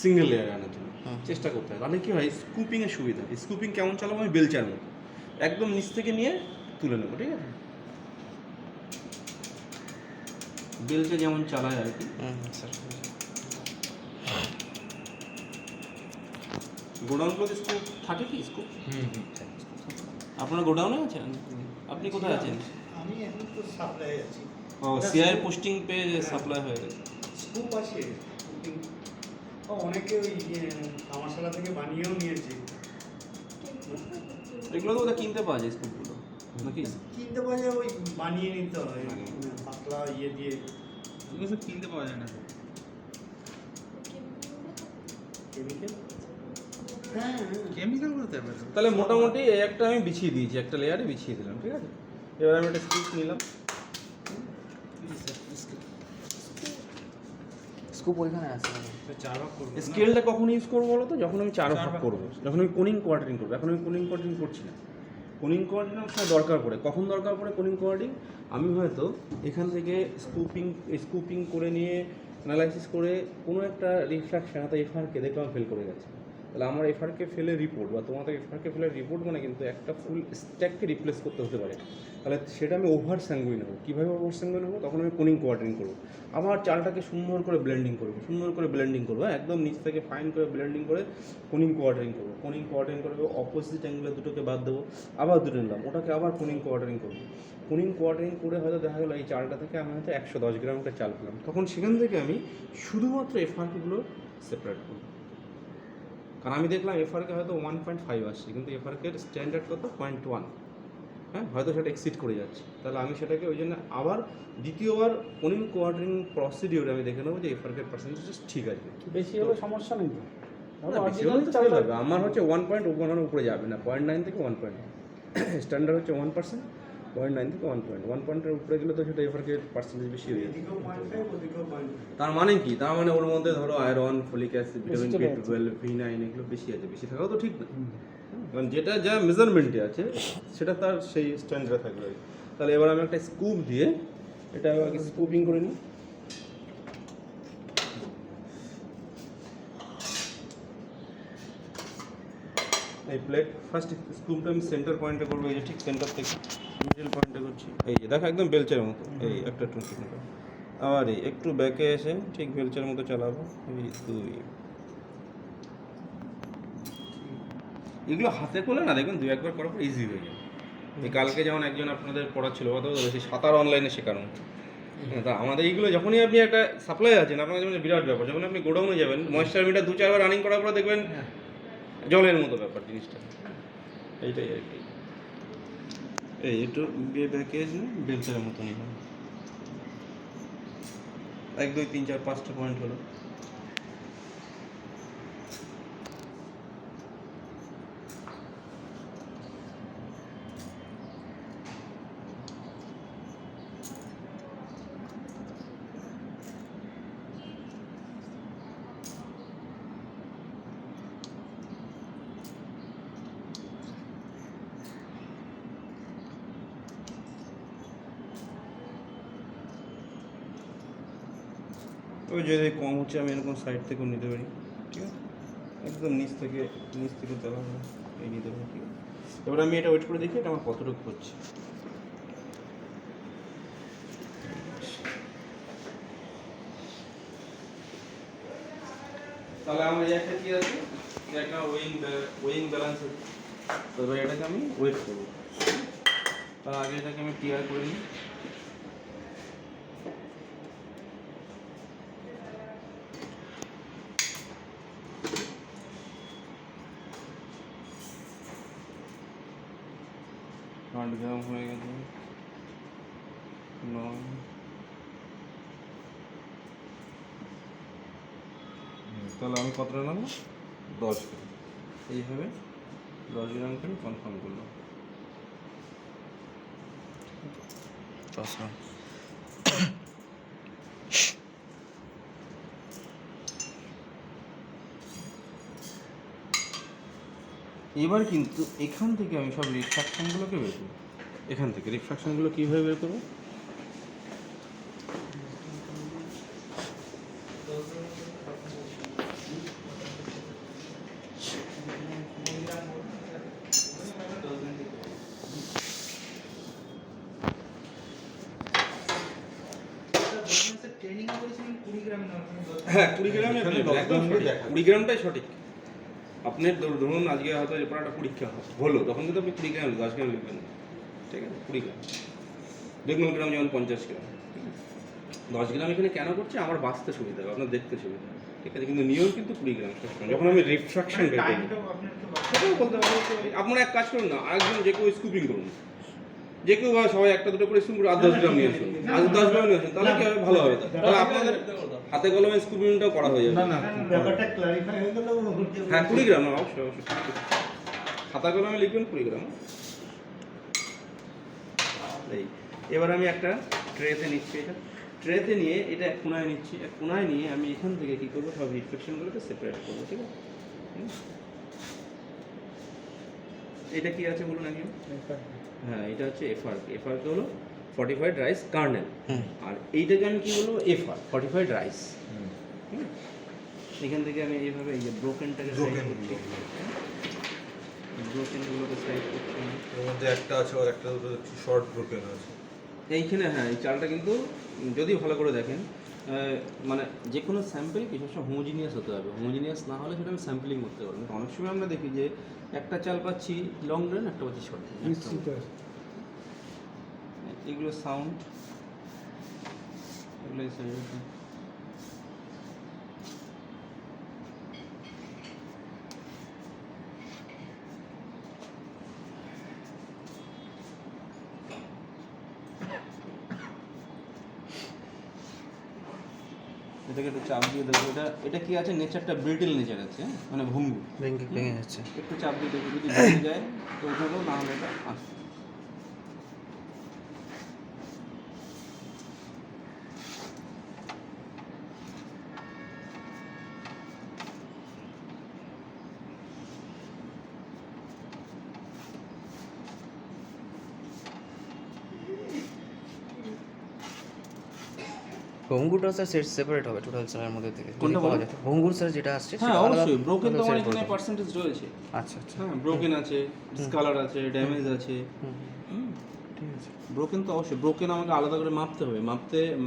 Single layer আনার জন্য চেষ্টা করতে হয়। তাহলে কী হয়, স্কুপিংয়ের সুবিধা। স্কুপিং কেমন চালাবো আমি, বেলচার মতো একদম নিচ থেকে নিয়ে তুলে নেবো, ঠিক আছে? বেলচা যেমন চালায় আর কি। গোডাউনগুলোতে স্কুপ থাকে কি? স্কুপ আপনার গোডাউনে আছেন? আপনি কোথায় আছেন? আমি এখন তো সাপ্লাই আছি। ও, সিআই পোস্টিং পেয়ে সাপ্লাই হয়ে গেছে। স্কুপ আছে, অনেকে ওই কামারশালা থেকে বানিয়েও নিয়েছে। এগুলো তো ওদের কিনতে পাওয়া যায় স্কুপগুলো নাকি? কিনতে পাওয়া যায়, ওই বানিয়ে নিতে হয় পাতলা ইয়ে দিয়ে। এগুলো সব কিনতে পাওয়া যায় না তো। কেমিক্যাল, হ্যাঁ কেমিক্যাল বলতে হবে তো। তাহলে মোটামুটি এই একটা আমি বিছিয়ে দিয়েছি, একটা লেয়ারে বিছিয়ে দিলাম, ঠিক আছে? এবার আমি একটা স্কুপ নিলাম। স্কুপ ওইখানে আছে। চার ভাগ করবো। স্কেলটা কখন ইউজ করবো বলো তো? যখন আমি চার ভাগ করবো, যখন আমি কোনিং কোয়ার্টারিং করবো। এখন আমি কোনিং কোয়ার্টারিং করছি না। কোনিং কোয়ার্টারিং আমার সময় দরকার পড়ে। কখন দরকার পড়ে কোনিং কোয়ার্টারিং? আমি হয়তো এখান থেকে স্কুপিং করে নিয়ে অ্যানালাইসিস করে কোনো একটা রিফ্রাকশন অর্থাৎ এফআরকে দেখলাম ফেল করে গেছে। তাহলে আমার এফআরকে ফেলে রিপোর্ট বা তোমাদের এফআরকে ফেলে রিপোর্ট মানে কিন্তু একটা ফুল স্ট্যাককে রিপ্লেস করতে হতে পারে। তাহলে সেটা আমি ওভার স্যাঙ্গুইন নেবো। কীভাবে ওভার স্যাঙ্গুইন নেবো? তখন আমি কোনিং কোয়ার্টারিং করবো। আবার চালটাকে সুন্দর করে ব্লেন্ডিং করবো, একদম নিচ থেকে ফাইন করে ব্লেন্ডিং করে কোনিং কোয়ার্টারিং করবো। কোনিং কোয়ার্টারিং করে অপোজিট অ্যাঙ্গেলের দুটোকে বাদ দেবো, আবার দুটো নিলাম, ওটাকে আবার কোনিং কোয়ার্টারিং করবো। কোনিং কোয়ার্টারিং করে হয়তো দেখা গেলো এই চালটা থেকে আমি হয়তো 110 গ্রাম একটা চাল পেলাম। তখন সেখান থেকে আমি শুধুমাত্র এফআরকেগুলো সেপারেট করবো। কারণ আমি দেখলাম এফআরকে হয়তো 1.5 আসছে, কিন্তু এফআরকের স্ট্যান্ডার্ড কত 0.1। হ্যাঁ, হয়তো সেটা এক্সিড করে যাচ্ছে। তাহলে আমি সেটাকে ওই জন্য আবার দ্বিতীয়বার কোনিং কোয়ার্টারিং প্রসিডিওরে আমি দেখে নেবো যে এফআরকের পার্সেন্টেজ ঠিক আছে। বেশি হলে সমস্যা নেই তো। বেশি হলে তো চাল লাগবে। আমার হচ্ছে 1.1 উপরে যাবে না, 0.9 থেকে 1.1। স্ট্যান্ডার্ড হচ্ছে 1%, 0.9 থেকে 1.1 উপরে গেলে তো সেটা এফআরকের পার্সেন্টেজ বেশি হয়ে যাবে। তার মানে কি? তার মানে ওর মধ্যে ধরো iron, folic acid, vitamin B12, B9 এগুলো বেশি আছে। বেশি থাকাও তো ঠিক না, কারণ যেটা যা মেজারমেন্টে আছে সেটা তার সেই স্ট্যান্ডার্ডে থাকবে। তাহলে এবার আমি একটা স্কুপ দিয়ে এটা আগে স্কুপিং করে নিই। এই প্লেট ফার্স্ট স্কুপটা আমি সেন্টার পয়েন্টে করবো, এই যে ঠিক সেন্টার থেকে মিডল পয়েন্টে করছি। এই যে দেখো একদম বেলচের মতো, এই একটা টুকি মতো। আবার এই একটু ব্যাকে এসে ঠিক বেলচের মতো চালাবো। এই দুই, এগুলো হাতে করলে না দেখবেন 2-1 বার করার পর ইজি হয়ে যায়। এই কালকে যেমন একজন আপনাদের পড়াচ্ছিল, অত বেশি সাঁতার অনলাইনে শেখানো। তা আমাদের এইগুলো যখনই আপনি একটা সাপ্লাই আছেন আপনার যেমন বিরাট ব্যাপার। যখন আপনি গোডাউনে যাবেন, ময়েশ্চার মিটার 2-4 বার রানিং করার পর দেখবেন জলের মতো ব্যাপার জিনিসটা। এইটাই আর কি। এই একটু ব্যাকে এসে বেলচারের মতো নিলাম। 1, 2, 3, 4, 5টা পয়েন্ট হলো। ওই যদি কম হচ্ছে আমি এরকম সাইড থেকেও নিতে পারি, ঠিক আছে? একদম নিচ থেকে দেওয়া হবে, এই নিতে পারি, ঠিক আছে? এবার আমি এটা ওয়েট করে দেখি এটা আমার কতটুকু হচ্ছে। তাহলে আমার এই একটা কি আছে, একটা ওয়িং ব্যালেন্স আছে। তো এবার এটাকে আমি ওয়েট করবো। তার আগে এটাকে আমি টিআর করে নিই। গ্রাম হয়ে গেছে 9। তাহলে আমি কতটা নেব? 10 গ্রাম। এইভাবে 10 গ্রাম করে কনফার্ম করলাম। এবার কিন্তু এখান থেকে আমি সব রিফ্রাকশনগুলোকে বের করব। এখান থেকে রিফ্রাকশনগুলো কীভাবে বের করবো? হ্যাঁ 20 গ্রামে এখানে available, 10 একদম গ্রাম সঠিক। দেখা 20 গ্রামটাই সঠিক। আপনি ধরুন আজকে হয়তো এরপর একটা পরীক্ষা হলো, তখন কিন্তু আপনি 20 গ্রাম 10 গ্রাম লিখবেন না, ঠিক আছে? 20 গ্রাম দেখুন গ্রাম যেমন 50 গ্রাম, 10 গ্রাম এখানে কেন করছে? আমার বাঁচতে সুবিধা হবে, আপনার দেখতে সুবিধা হবে, ঠিক আছে? কিন্তু নিয়ম কিন্তু 20 গ্রাম সবসময়। যখন আমি রিফ্রাকশন বের করবো টাইমটাও আপনার একটু সেটাও বলতে পারবো। আপনারা এক কাজ করুন না, আরেকজন যে কেউ স্কুপিং করুন, যে কেউ বা সবাই একটা দুটো করে স্কুপ করে আর 10 গ্রাম নিয়ে আসুন, আজ 10 গ্রাম নিয়ে আসুন, তাহলে কি হবে? ভালো হবে। তাহলে আপনাদের হাতে কলমে স্কুপিংটাও করা হয়ে যাবে। ব্যাপারটা ক্লারিফাই হয়ে গেল। হ্যাঁ 20 গ্রাম, অবশ্যই অবশ্যই খাতা কলমে লিখবেন 20 গ্রাম। এই এবার আমি একটা ট্রেতে নিচ্ছি, এটা ট্রেতে নিয়ে এটা এক কোনায় নিচ্ছি, এক কোনায় নিয়ে আমি এখান থেকে কী করবো? সব রিফ্লেকশনগুলোকে সেপারেট করবো, ঠিক আছে? এটা কি আছে বলুন আগে? হ্যাঁ এটা হচ্ছে এফআরকে হলো ফর্টিফাইড রাইস কার্নেল, আর এইটাকে আমি কি বলবো? FR fortified rice. এখান থেকে আমি এইভাবে এই যে ব্রোকেনটাকে সাইড করছি, ব্রোকেনগুলোকে সাইড করছি আমি। এর মধ্যে একটা আছে আর একটা দুটো দেখছি শর্ট ব্রোকেন আছে। এইখানে হ্যাঁ এই চালটা কিন্তু যদি ভালো করে দেখেন, মানে যে কোনো স্যাম্পল কি সবসময় হোমোজিনিয়াস হতে হবে, হোমোজিনিয়াস না হলে সেটা আমি স্যাম্পলিং করতে পারবো না। অনেক সময় আমরা দেখি যে একটা চাল পাচ্ছি লং গ্রেন, একটা পাচ্ছি শর্ট গ্রেন। এগুলো সাউন্ড, এগুলো এটাকে একটু চাপ দিয়ে দেবো। এটা কি আছে? নেচারটা ব্রিটেল নেচার আছে, মানে ভঙ্গু ভেঙে যাচ্ছে। একটু চাপ দিয়ে দেবো, যদি ভেঙে যায় তো ওঠালো, না হলে এটা আসবে। ভঙ্গুরটা স্যার সেপারেট হবে টোটাল চালের মধ্যে থেকে কোনটা পাওয়া বলুন? যায় ভঙ্গুর স্যার যেটা আসছে হ্যাঁ সেটা আলাদা অবশ্যই ব্রোকেন তো আমার separate এখানে করতে হবে। পার্সেন্টেজ রয়েছে। আচ্ছা আচ্ছা হ্যাঁ ব্রোকেন আছে, ডিসকালার আছে, ড্যামেজ আছে। ঠিক আছে। ব্রোকেন তো অবশ্যই, ব্রোকেন আমাকে আলাদা করে মাপতে হবে,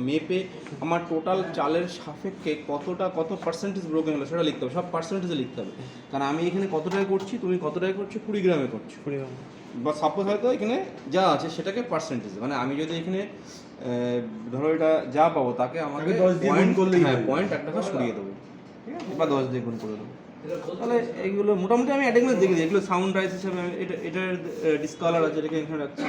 মেপে আমার টোটাল চালের সাপেক্ষে কত পার্সেন্টেজ ব্রোকেন হলো সেটা লিখতে হবে, সব পার্সেন্টেজে লিখতে হবে। কারণ আমি এখানে কতটায় করছি, তুমি কতটায় করছো, 20 গ্রামে করছো, বা সাপোজ হয়তো এখানে যা আছে সেটাকে পার্সেন্টেজ, মানে আমি যদি এখানে ধরো এটা যা পাবো তাকে আমাকে 10 দিয়ে গুণ করলেই হ্যাঁ হবে। পয়েন্ট 1 টাকা সরিয়ে দেবো, ঠিক আছে? বা 10 দিয়ে গুণ করে দেবো। তাহলে এইগুলো মোটামুটি আমি একটা দেখে দিই, এগুলো সাউন্ড রাইস হিসাবে আমি এটার ডিসকালার আছে, এটাকে এখানে রাখছি।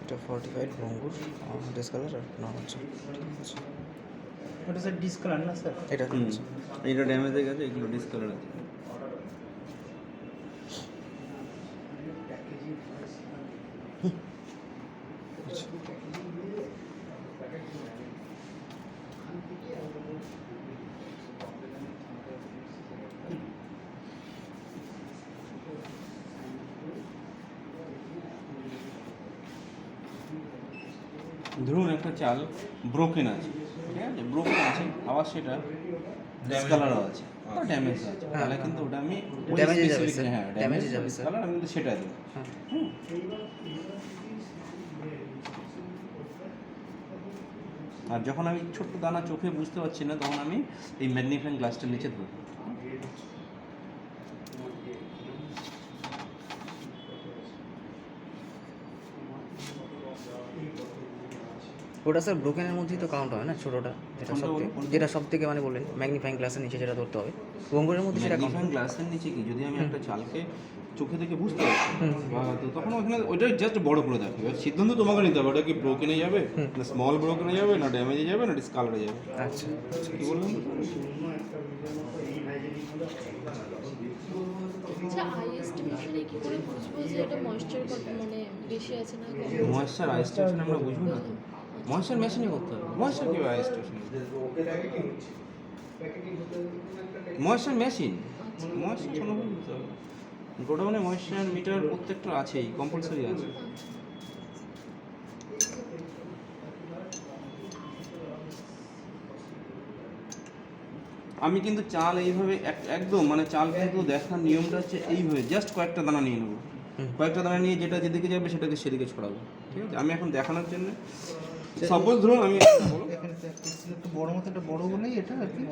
এটা 45 ভঙ্গুর ডিসকালার আর নরমাল চাল ঠিক আছে। ওটা স্যার ডিসকালার না স্যার? এটা ঠিক আছে। এটা ড্যামেজ হয়ে গেছে, এগুলো ডিসকালার আছে। ধরুন একটা চাল ব্রোকেন আছে, ঠিক আছে? ব্রোকেন আছে, আবার সেটা ডিসকালারও আছে বা ড্যামেজ আছে, তাহলে কিন্তু ওটা আমি Damage এ যাবে, specific- sir. হ্যাঁ Damage ড্যামেজ এ যাবে, sir. কালার আমি কিন্তু সেটা দিই। হ্যাঁ। আর যখন আমি ছোট্ট দানা চোখে বুঝতে পারছি না, তখন আমি এই ম্যাগনিফাইং গ্লাসটার নিচে ধরবো। ওটা স্যার ব্রোকেনের মধ্যেই তো কাউন্ট হয় না, ছোটটা যেটা কোনটা সব বলুন, কোনটা? যেটা সব থেকে মানে বললেন ম্যাগনিফাইং গ্লাসের নিচে যেটা ধরতে হবে ভঙ্গুরের মধ্যে সেটা কাউন্ট ম্যাগনিফাইং গ্লাসের নিচে কি, যদি আমি একটা চালকে চোখে দেখে বুঝতে পারছো বা তো তখন ওখানে ওইটা জাস্ট বড় করে দেখো, এবার সিদ্ধান্ত তোমাকে নিতে হবে ওটা কি ব্রোকেনে যাবে না স্মল ব্রোকেনে যাবে না ড্যামেজে যাবে না ডিসকালারে যাবে। আচ্ছা কি বললাম? আচ্ছা আই এস্টিমেশনে কি করে বুঝবো যে এটা ময়েশ্চার মানে বেশি আছে না কম? ময়েশ্চার আই স্টেশন আমরা বুঝবো না তো, ময়েশ্চার মেশিনে করতে হবে। ময়েশ্চার কি I station? Moisture machine, moisture কোনো বুঝতে হবে। গোডাউনে ময়েশ্চার মিটার প্রত্যেকটা আছেই, কম্পালসারি আছে। আমি কিন্তু চাল এইভাবে একদম মানে চাল কিন্তু দেখার নিয়মটা হচ্ছে এইভাবে, জাস্ট কয়েকটা দানা নিয়ে নেবো, কয়েকটা দানা নিয়ে যেটা যেদিকে যাবে সেটাকে সেদিকে ছড়াবো, ঠিক আছে? আমি এখন দেখানোর জন্য সাপোজ ধরুন আমি বলো এখানে তো একটা বড় মতো একটা বড় বলেই এটা আর কি,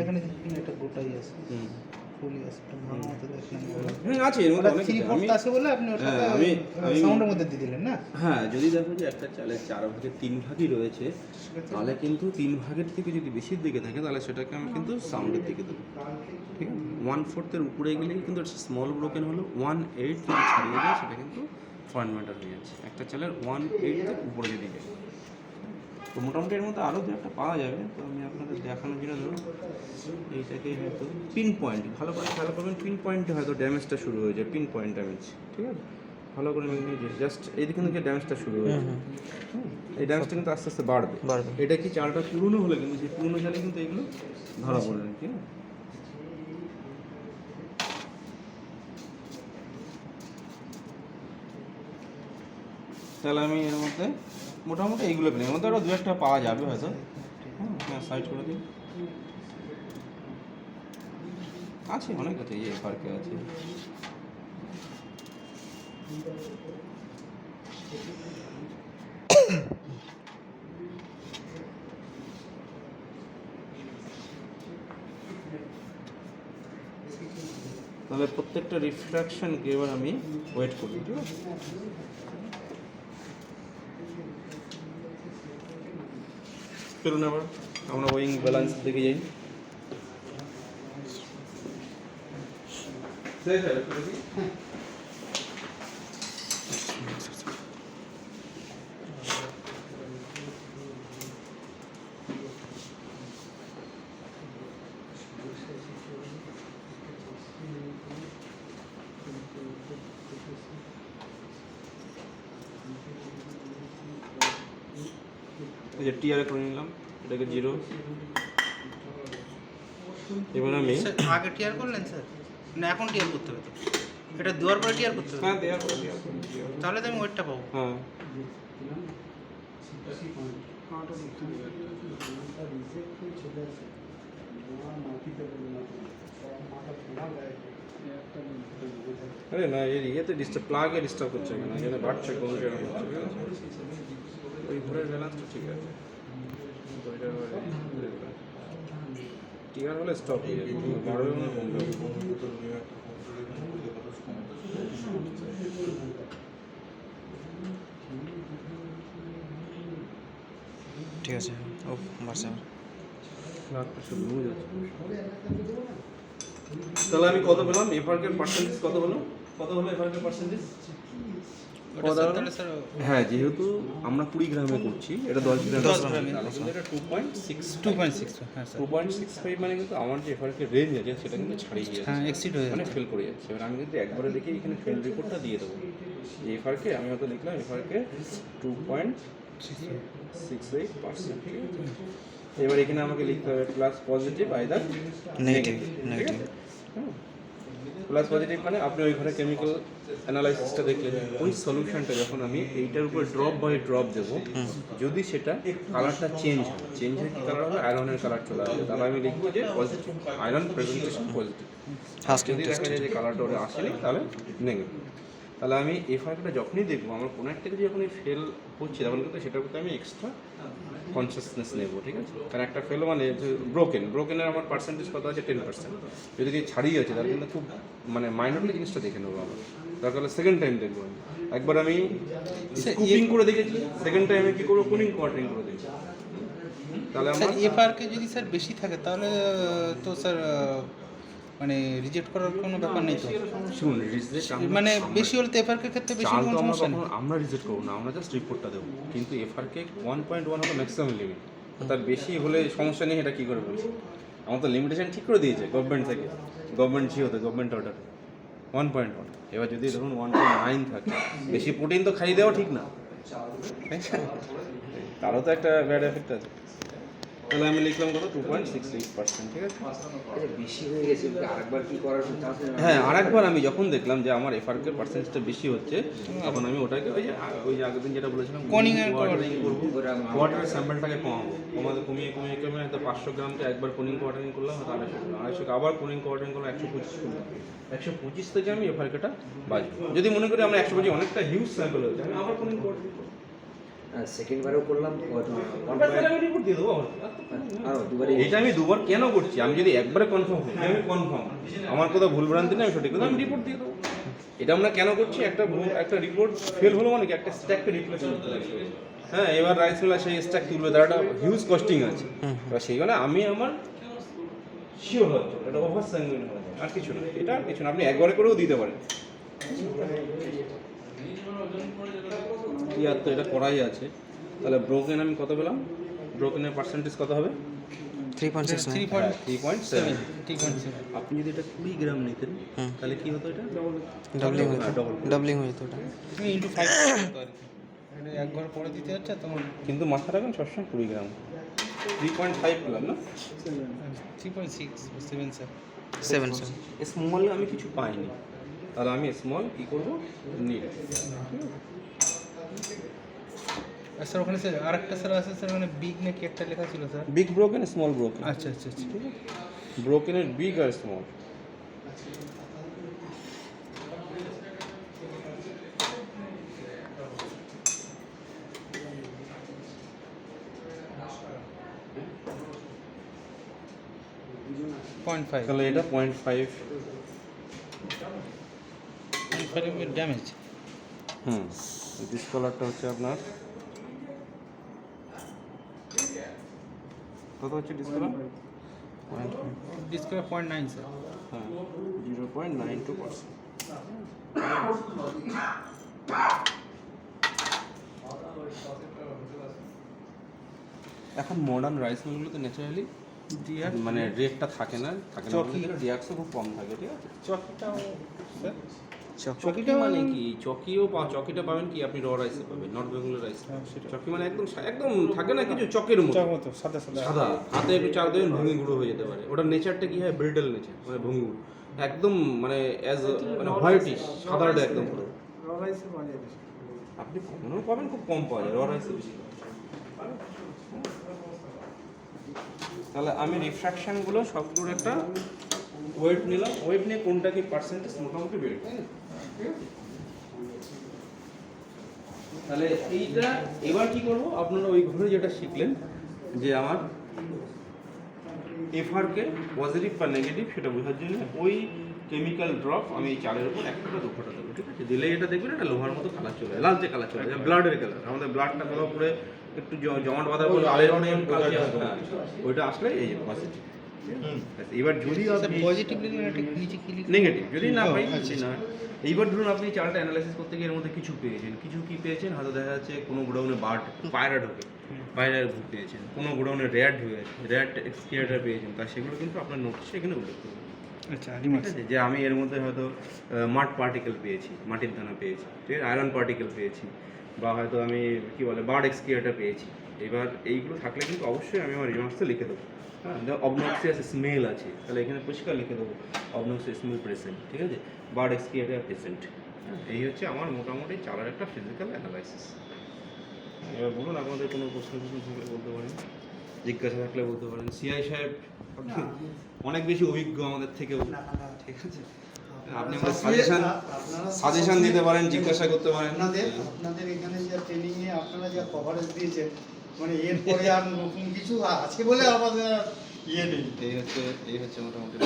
এখানে এটা গোটাই আছে, ফুলই আছে, একটা ভালো মতো দেখেন। আছে এর মধ্যে অনেক থ্রি আছে। ফোর্থ আছে বলে আপনি ওটা হ্যাঁ, আমি সাউন্ডের মধ্যে দিয়ে দিলেন না? হ্যাঁ, যদি দেখো যে একটা চালের 4 ভাগের 3 ভাগই রয়েছে, তাহলে কিন্তু 3 ভাগের থেকে যদি বেশির দিকে থাকে তাহলে সেটাকে আমি কিন্তু সাউন্ডের দিকে দেবো, ঠিক আছে? 1/4 উপরে গেলেই কিন্তু একটা স্মল ব্রোকেন হলো, 1/8 যদি ছাড়িয়ে যায় সেটা কিন্তু ফরেন ম্যাটার হয়ে যাচ্ছে। একটা চালের 1/8 উপরে যদি যায়, তো মোটামুটি এর মধ্যে আরও দু একটা পাওয়া যাবে। তো আমি আপনাদের দেখানোর জন্য ধরুন এইটাকে হয়তো পিন পয়েন্ট, ভালো করে খেয়াল করবেন, পিন পয়েন্টে হয়তো ড্যামেজটা শুরু হয়ে যায়, পিন পয়েন্ট ড্যামেজ, ঠিক আছে? ভালো করে জাস্ট এইদিকে থেকে ড্যামেজটা শুরু হয়েছে, এই ড্যামেজটা কিন্তু আস্তে আস্তে বাড়বে। এটা কি চালটা পুরনো হলে কিন্তু সেই পুরনো চালে কিন্তু এগুলো ধরা পড়ে না, ঠিক আছে? তাহলে আমি এর মধ্যে মোটামুটি এইগুলো পেলাম, এর মধ্যে আরও দু একটা পাওয়া যাবে হয়তো। হ্যাঁ, সাইড করে দিন, আছে অনেক আছে, এই পার্কে আছে। তাহলে প্রত্যেকটা রিফ্রাকশনকে এবার আমি ওয়েট করি, ঠিক আছে? চলুন এবার আমরা ওয়িং ব্যালেন্স দিকে যাই। এই যে টিআর করে নিলাম, এটাকে 0। এবার আমি আগে টিয়ার করলেন স্যার না এখন টিয়ার করতে হবে? তো এটা দেওয়ার পরে টিয়ার করতে হবে, হ্যাঁ দেওয়ার পরে তাহলে তো আমি ওয়েটটা পাবো। হ্যাঁ আরে না, এর ইয়েতে ডিস্টার্ব, প্লাগে ডিস্টার্ব করছে কেন, এখানে বাড়ছে কোন জায়গায় হচ্ছে, ঠিক আছে? ওই ঘরের ব্যালেন্সটা ঠিক আছে, তো এটা টিআর হলে স্টপ হয়ে যাবে, 12 মনে বন্ধ হবে। ঠিক আছে, ও বাড়ছে। তাহলে আমি কত পেলাম? এফআরকের পার্সেন্টেজ কত হলো? কত হলো এফআরকের পার্সেন্টেজ? হ্যাঁ, যেহেতু আমরা 20 গ্রামে করছি, এটা 10 গ্রামে, এটা 2.6, হ্যাঁ স্যার 2.65 মানে কিন্তু আমার যে এফআরকের রেঞ্জ আছে সেটা কিন্তু ছাড়িয়ে যাচ্ছে, হ্যাঁ এক্সিড হয়ে মানে যাচ্ছে। ফেল করে যাচ্ছে। এবার আমি কিন্তু একবারে দেখে এখানে ফেল রিপোর্টটা দিয়ে দেবো যে এফআরকে আমি হয়তো লিখলাম এফআরকে 2.68%, ঠিক আছে? এবার এখানে আমাকে লিখতে হবে plus positive either negative, negative. Plus positive মানে আপনি ওই ঘরে কেমিক্যাল অ্যানালাইসিসটা দেখলেন, ওই সলিউশনটা যখন আমি এইটার উপরে ড্রপ বাই ড্রপ দেবো, যদি সেটা কালারটা চেঞ্জ হয়, চেঞ্জ হয়ে কী কালার হবে? আয়রনের কালার চলে আসবে, তাহলে আমি লিখবো যে পজিটিভ, আয়রন প্রেজেন্টেশন পজিটিভ। যদি দেখা যায় যে কালারটা ওটা আসেনি তাহলে নেগেটিভ। তাহলে আমি এফআইআরটা যখনই দেখবো আমার কোনো একটা কিছু যখনই ফেল হচ্ছে তখন কিন্তু সেটার প্রতি আমি এক্সট্রা কনসিয়াসনেস নেবো, ঠিক আছে? কারণ একটা ফেল মানে ব্রোকেনের আমার পার্সেন্টেজ কত আছে? 10%। যদি কিছু ছাড়িয়ে আছে তাহলে কিন্তু খুব মানে মাইনরলি জিনিসটা দেখে নেবো আমার, দরকার হলে সেকেন্ড টাইম দেখবো আমি। একবার আমি স্কুপিং করে দেখেছি, সেকেন্ড টাইম আমি কী করবো? কুনিং কোয়ার্টারিং করে দেখছি। তাহলে আমার এফআরকে যদি স্যার বেশি থাকে তাহলে তো স্যার মানে রিজেক্ট করার কোনো ব্যাপার নেই তো? শুনুন রিজেক্ট মানে বেশি হলে তো এফআরকে ক্ষেত্রে বেশি চাল কোনো তো আমরা সমস্যা নেই। কখনো আমরা রিজেক্ট করবো না, আমরা জাস্ট রিপোর্টটা দেবো। কিন্তু এফআরকে 1.1 হলো ম্যাক্সিমাম লিমিট, তার বেশি হলে সমস্যা নেই, এটা কী করে বলছি? আমার তো লিমিটেশন ঠিক করে দিয়েছে গভর্নমেন্ট থেকে, গভর্নমেন্ট হতে গভর্নমেন্ট অর্ডার 1.1। এবার যদি ধরুন 1.9 থাকে, বেশি প্রোটিন তো খাইয়ে দেওয়া ঠিক না, তারও তো একটা ব্যাড এফেক্ট আছে। তাহলে আমি লিখলাম কত 2.68%, ঠিক আছে। আচ্ছা বেশি হয়ে গেছে, আরেকবার কি করার চান্স নেই? হ্যাঁ, আরেকবার আমি যখন দেখলাম যে আমার এফআরকে পার্সেন্টেজটা বেশি হচ্ছে, তখন আমি ওটাকে ওই যে আগের দিন যেটা বলেছিলাম Conning and কোয়ার্টারিং করবো, কোয়ার্টারের স্যাম্পলটাকে কমিয়ে হয়তো 500 গ্রামকে একবার কোনিং কোয়ার্টারিং করলাম, হয়তো 250 আবার কোনিং কোয়ার্টারিং করলাম, 125 করলাম। 125 থেকে আমি এফআরকেটা বাঁচবো। যদি মনে করি আমরা 125 অনেকটা হিউজ স্যাম্পল হয়েছে, আমি আবার কোনিং কোয়ার্টারিং করবো, সেকেন্ড বারেও করলাম, আমি রিপোর্ট দিয়ে দেবো। আরও দুবারে এটা আমি দুবার কেন করছি? আমি যদি একবারে কনফার্ম হই, আমি কনফার্ম, আমার কোথাও ভুলভ্রান্তি নেই, আমি সঠিক কথা, আমি রিপোর্ট দিয়ে দেবো। এটা আমরা কেন করছি? একটা রিপোর্ট ফেল হলো মানে কি একটা স্ট্যাককে রিপ্লেস করতে লাগবে। হ্যাঁ, এবার রাইস মিলার সেই স্ট্যাক তুলবে, তার একটা হিউজ কস্টিং আছে। এবার সেই কারণে আমি আমার শিওর হচ্ছে এটা ওভার স্যাঙ্গুইন হয়ে যায়, আর কিছু না, এটা আর কিছু না। আপনি একবারে করেও দিতে পারেন, ইয়ার তো এটা করাই আছে। তাহলে ব্রোকেন আমি কত পেলাম? ব্রোকেনের পার্সেন্টেজ কত হবে? 3.69। 3.7। 3.7। আপনি যদি এটা 20 গ্রাম নিতেন তাহলে কি হতো? এটা ডাবলিং ডবল। ডাবলিং হয়ে যেত ওটা। তুমি ইন্টু 5 করতে আর কি, এটা একবার পরে দিতে হচ্ছে তখন। কিন্তু মাথা রাখবেন সবসময় 20 গ্রাম। 3.5 পেলাম না, 3.6 7 স্যার। 7 7। স্মলে আমি কিছু পাইনি, তাহলে আমি স্মল কী করবো? নিই। আর স্যার ওখানে স্যার আরেকটা স্যার আছে স্যার, ওখানে বিগ নাকি একটা লেখা ছিল sir. Big broken, small broken. আচ্ছা আচ্ছা আচ্ছা। ব্রোকেনের বিগ আর স্মল। পয়েন্ট 5 তাহলে এটা 0.5। ড্যামেজ। ডিসকালারটা হচ্ছে আপনার কত হচ্ছে ডিসকালার? Discolour 0.9 sir. হ্যাঁ, 0.92%। এখন মডার্ন রাইস মিলগুলোতে ন্যাচারালি মানে রেটটা থাকে না রিয়াক্সও খুব কম থাকে, ঠিক আছে। চকিটাও স্যার, চকিটা মানে কি? চকিটা পাবেন কি আপনি র রাইসে পাবেন, নট বেঙ্গলের রাইস। চকি মানে একদম একদম থাকে না কিছু চকের মতো সাদা সাদা। সাদা, হাতে একটু চাল দেবেন ভেঙে গুঁড়ো হয়ে যেতে পারে। ওটার নেচারটা কি হয়? ব্রিডল নেচার, মানে ভঙ্গি গুঁড়ো একদম, মানে অ্যাজ মানে হোয়াইটিশ, সাদাটা একদম পুরো। আপনি কখনো পাবেন, খুব কম পাওয়া যায়, র রাইসে বেশি। তাহলে আমি রিফ্র্যাকশনগুলো সবগুলোর একটা ওয়েট নিলাম, ওয়েট নিয়ে কোনটা কি পার্সেন্টেজ মোটামুটি বের করব, ঠিক আছে। তাহলে এইটা এবার কি করব? আপনারা ওই ঘরে যেটা শিখলেন যে আমার এফআরকে পজিটিভ বা নেগেটিভ সেটা বোঝার জন্য ওই কেমিক্যাল ড্রপ আমি এই চালের উপর একটা দু ফোঁটা দেবো, ঠিক আছে। দিলে এটা দেখবেন একটা লোহার মতো কালার চলে যায়, লালচে কালার চলে যায়, ব্লাডের কালার। আমাদের ব্লাডটা কোথাও পুরো একটু জমাট বাঁধা পরে আয়রনের ওইটা আসলে এই যে পজিটিভ। এবার যদি আপনি পজিটিভ লিখলে এটা নিচে কি লিখে? নেগেটিভ যদি না পাই, না এইবার ধরুন আপনি চালটা অ্যানালাইসিস করতে গিয়ে এর মধ্যে কিছু পেয়েছেন, কিছু কি পেয়েছেন? হয়তো দেখা যাচ্ছে কোনো গোডাউনে পায়রা ঢোকে, পায়রা পেয়েছেন, কোনো গোডাউনে র্যাট ঢুকে গেছে, র্যাট এক্সক্রিয়েটার পেয়েছেন, তা সেগুলো কিন্তু আপনার নোটিশে এখানে উল্লেখ করবেন। আচ্ছা, ঠিক আছে, যে আমি এর মধ্যে হয়তো মাড পার্টিকেল পেয়েছি, মাটির দানা পেয়েছি, ঠিক আছে, আয়রন পার্টিকেল পেয়েছি, বা হয়তো আমি কি বলে বার্ড এক্সক্রিয়েটার পেয়েছি। এবার এইগুলো থাকলে কিন্তু অবশ্যই আমি আমার রিমার্কসে লিখে দেবো। হ্যাঁ, অবনক্সিয়াস স্মেল আছে, তাহলে এখানে পরিষ্কার লিখে দেবো অবনক্সিয়াস স্মেল প্রেজেন্ট, ঠিক আছে, বার্ড এক্সক্রিয়েটার প্রেজেন্ট। এই হচ্ছে আমার মোটামুটি চালার একটা ফিজিক্যাল অ্যানালাইসিস। এবার বলুন আপনাদের কোনো প্রশ্ন থাকলে বলতে পারেন, জিজ্ঞাসা থাকলে বলতে পারেন। সিআই সাহেব অনেক বেশি অভিজ্ঞ আমাদের থেকেও, ঠিক আছে, আপনি আমাদের সাজেশন দিতে পারেন, জিজ্ঞাসা করতে পারেন। আপনাদের এখানে যা ট্রেনিংয়ে আপনারা যা কভারেজ দিয়েছেন, মানে এরপরে আর নতুন কিছু আছে বলে আমাদের ইয়ে নেই। এই হচ্ছে মোটামুটি